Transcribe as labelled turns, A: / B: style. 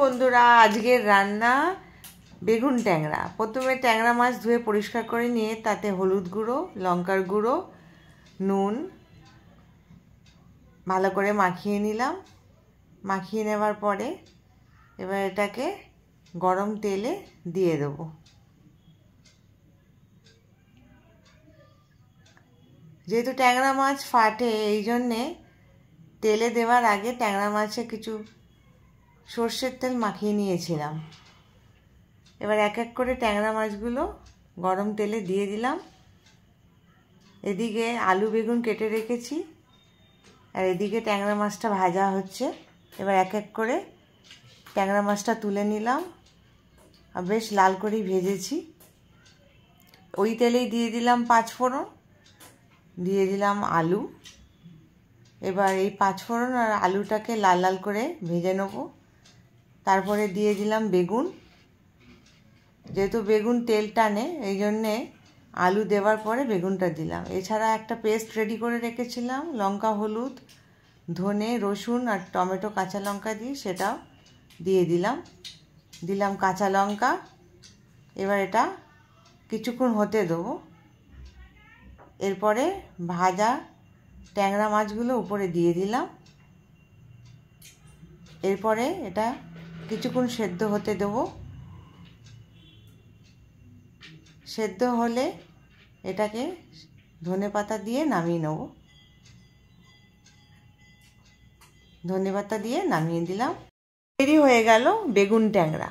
A: বন্ধুরা, আজকের রান্না বেগুন ট্যাংরা। প্রথমে ট্যাংরা মাছ ধুয়ে পরিষ্কার করে নিয়ে তাতে হলুদ গুঁড়ো, লঙ্কার গুঁড়ো, নুন ভালো করে মাখিয়ে নিলাম। মাখিয়ে নেওয়ার পরে এবার এটাকে গরম তেলে দিয়ে দেবো। যেহেতু ট্যাংরা মাছ ফাটে, এই জন্যে তেলে দেওয়ার আগে ট্যাংরা মাছে কিছু সর্ষের তেল মাখিয়ে নিয়েছিলাম। এবার এক এক করে ট্যাংরা মাছগুলো গরম তেলে দিয়ে দিলাম। এদিকে আলু বেগুন কেটে রেখেছি, আর এদিকে ট্যাংরা মাছটা ভাজা হচ্ছে। এবার এক এক করে ট্যাংরা মাছটা তুলে নিলাম, আর বেশ লাল করেই ভেজেছি। ওই তেলেই দিয়ে দিলাম 5 ফোড়ন, দিয়ে দিলাম আলু। এবার এই 5 ফোড়ন আর আলুটাকে লাল লাল করে ভেজে নেব। তারপরে দিয়ে দিলাম বেগুন। যেহেতু বেগুন তেল টানে, এই জন্যে আলু দেওয়ার পরে বেগুনটা দিলাম। এছাড়া একটা পেস্ট রেডি করে রেখেছিলাম, লঙ্কা, হলুদ, ধনে, রসুন আর টমেটো কাঁচা লঙ্কা দিয়ে, সেটাও দিয়ে দিলাম কাঁচা লঙ্কা। এবার এটা কিছুক্ষণ হতে দেবো। এরপরে ভাজা ট্যাংরা মাছগুলো উপরে দিয়ে দিলাম। এরপরে এটা কিছুক্ষণ সেদ্ধ হতে দেবো। সেদ্ধ হলে এটাকে ধনেপাতা দিয়ে নামিয়ে নেব। ধনেপাতা দিয়ে নামিয়ে দিলাম। তৈরি হয়ে গেল বেগুন ট্যাংরা।